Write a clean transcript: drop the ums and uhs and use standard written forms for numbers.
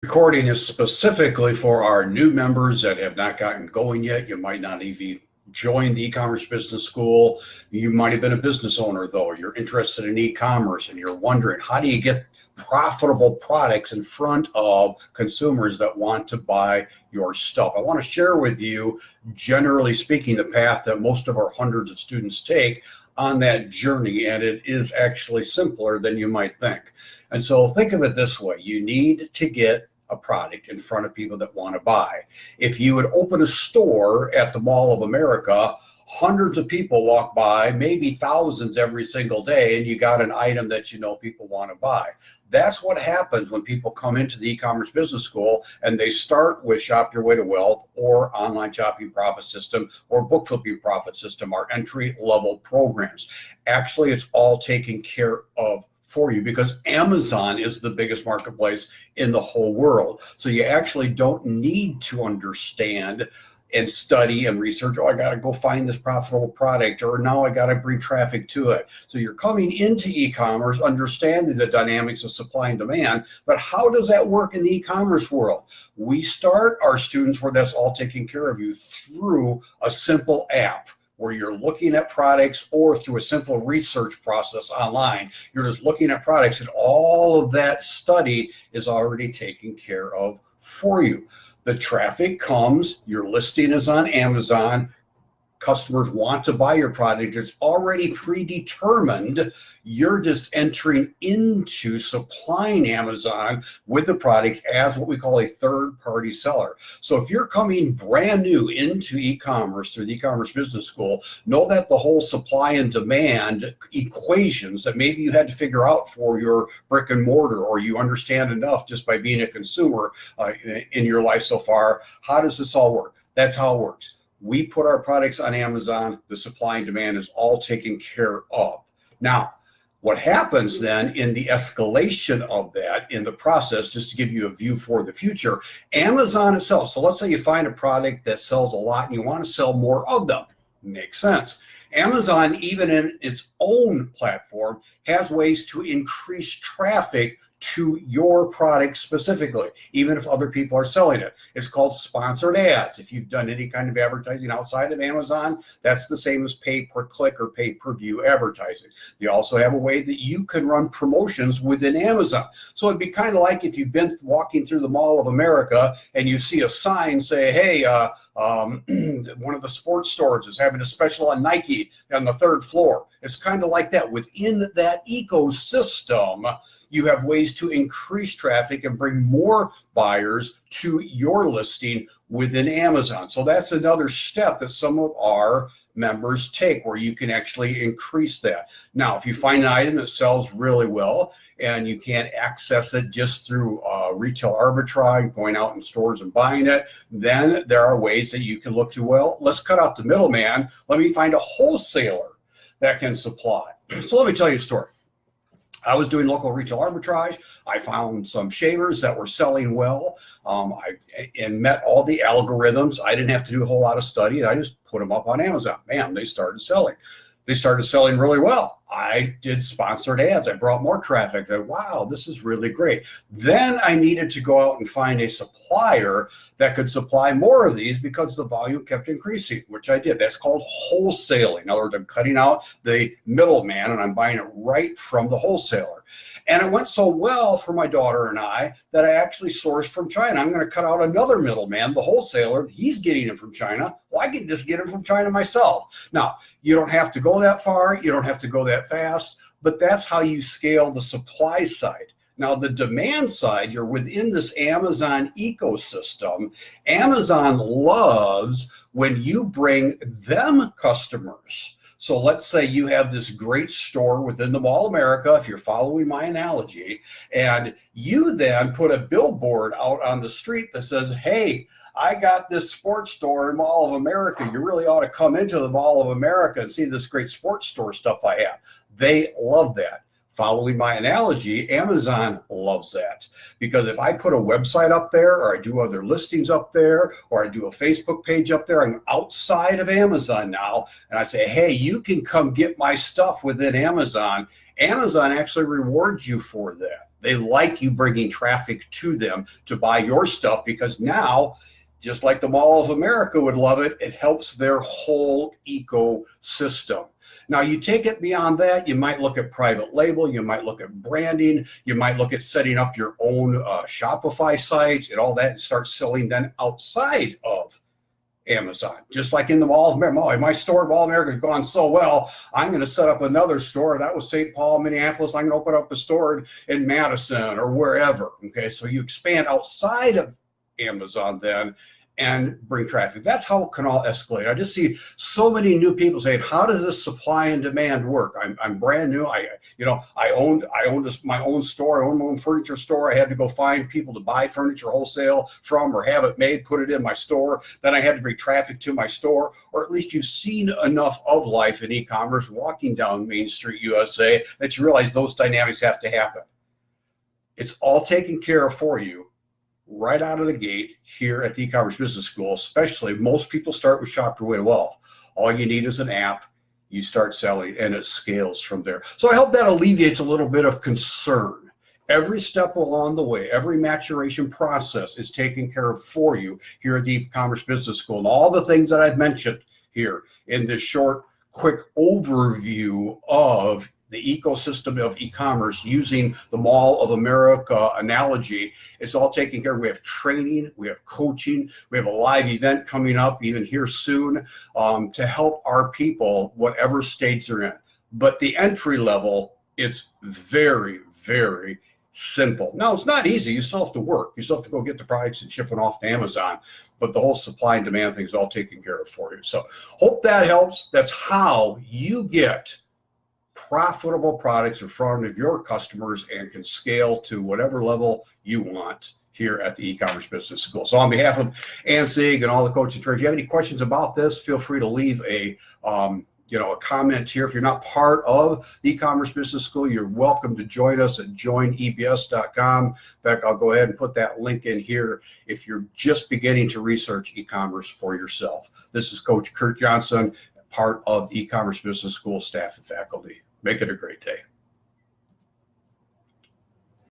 Recording is specifically for our new members that have not gotten going yet. You might not even join the e-commerce business school. You might have been a business owner, though. You're interested in e-commerce and you're wondering, how do you get profitable products in front of consumers that want to buy your stuff? I want to share with you, generally speaking, the path that most of our hundreds of students take on that journey, and it is actually simpler than you might think. And so think of it this way: you need to get a product in front of people that want to buy. If you would open a store at the Mall of America, hundreds of people walk by, maybe thousands every single day, and you got an item that you know people want to buy. That's what happens when people come into the e-commerce business school and they start with Shop Your Way to Wealth or Online Shopping Profit System or Bookkeeping Profit System, our entry level programs. Actually, it's all taken care of for you because Amazon is the biggest marketplace in the whole world. So you actually don't need to understand and study and research, oh, I got to go find this profitable product, or now I got to bring traffic to it. So you're coming into e-commerce understanding the dynamics of supply and demand, but how does that work in the e-commerce world? We start our students where that's all taken care of you through a simple app where you're looking at products, or through a simple research process online. You're just looking at products, and all of that study is already taken care of for you. The traffic comes, your listing is on Amazon, customers want to buy your product, it's already predetermined. You're just entering into supplying Amazon with the products as what we call a third-party seller. So if you're coming brand new into e-commerce through the e-commerce business school, know that the whole supply and demand equations that maybe you had to figure out for your brick and mortar, or you understand enough just by being a consumer in your life so far, how does this all work? That's how it works. We put our products on Amazon, the supply and demand is all taken care of. Now, what happens then in the escalation of that in the process, just to give you a view for the future, Amazon itself, so let's say you find a product that sells a lot and you want to sell more of them. Makes sense. Amazon, even in its own platform, has ways to increase traffic to your product specifically, even if other people are selling it. It's called sponsored ads. If you've done any kind of advertising outside of Amazon, that's the same as pay per click or pay per view advertising. They also have a way that you can run promotions within Amazon. So it'd be kind of like if you've been walking through the Mall of America and you see a sign say, hey, one of the sports stores is having a special on Nike on the third floor. It's kind of like that. Within that ecosystem, you have ways to increase traffic and bring more buyers to your listing within Amazon. So that's another step that some of our members take, where you can actually increase that. Now, if you find an item that sells really well and you can't access it just through retail arbitrage, going out in stores and buying it, then there are ways that you can look to, well, let's cut out the middleman. Let me find a wholesaler that can supply. So let me tell you a story. I was doing local retail arbitrage. I found some shavers that were selling well, and met all the algorithms. I didn't have to do a whole lot of study. I just put them up on Amazon. Bam, they started selling. They started selling really well. I did sponsored ads. I brought more traffic. Wow, this is really great. Then I needed to go out and find a supplier that could supply more of these because the volume kept increasing, which I did. That's called wholesaling. In other words, I'm cutting out the middleman and I'm buying it right from the wholesaler. And it went so well for my daughter and I that I actually sourced from China. I'm going to cut out another middleman, the wholesaler. He's getting it from China. Well, I can just get it from China myself. Now, you don't have to go that far. You don't have to go that fast, but that's how you scale the supply side. Now, the demand side, you're within this Amazon ecosystem. Amazon loves when you bring them customers. So let's say you have this great store within the Mall of America, if you're following my analogy, and you then put a billboard out on the street that says, hey, I got this sports store in Mall of America. You really ought to come into the Mall of America and see this great sports store stuff I have. They love that. Following my analogy, Amazon loves that, because if I put a website up there, or I do other listings up there, or I do a Facebook page up there, I'm outside of Amazon now, and I say, hey, you can come get my stuff within Amazon. Amazon actually rewards you for that. They like you bringing traffic to them to buy your stuff, because now, just like the Mall of America would love it, it helps their whole ecosystem. Now, you take it beyond that, you might look at private label, you might look at branding, you might look at setting up your own Shopify site and all that, and start selling then outside of Amazon. Just like in the Mall of America, my store, Mall of America, has gone so well, I'm going to set up another store. That was St. Paul, Minneapolis. I'm going to open up a store in Madison or wherever. Okay, so you expand outside of Amazon then and bring traffic. That's how it can all escalate. I just see so many new people saying, how does this supply and demand work? I'm brand new. I owned my own store. I owned my own furniture store. I had to go find people to buy furniture wholesale from or have it made, put it in my store. Then I had to bring traffic to my store, or at least you've seen enough of life in e-commerce walking down Main Street, USA, that you realize those dynamics have to happen. It's all taken care of for you right out of the gate here at the e-commerce business school. Especially, most people start with Shop Your Way to Wealth. All you need is an app. You start selling and it scales from there. So I hope that alleviates a little bit of concern. Every step along the way, every maturation process is taken care of for you here at the e-commerce business school. And all the things that I've mentioned here in this short, quick overview of the ecosystem of e-commerce using the Mall of America analogy, it's all taken care of. We have training, we have coaching, we have a live event coming up even here soon to help our people, whatever states they're in. But the entry level is very, very simple. Now, it's not easy. You still have to work. You still have to go get the products and ship them off to Amazon. But the whole supply and demand thing is all taken care of for you. So hope that helps. That's how you get profitable products in front of your customers and can scale to whatever level you want here at the e-commerce business school. So on behalf of ANSIG and all the coaches and trainers, if you have any questions about this, feel free to leave a comment here. If you're not part of the e-commerce business school, you're welcome to join us at joinebs.com. In fact, I'll go ahead and put that link in here if you're just beginning to research e-commerce for yourself. This is Coach Kurt Johnson, part of the e-commerce business school staff and faculty. Make it a great day.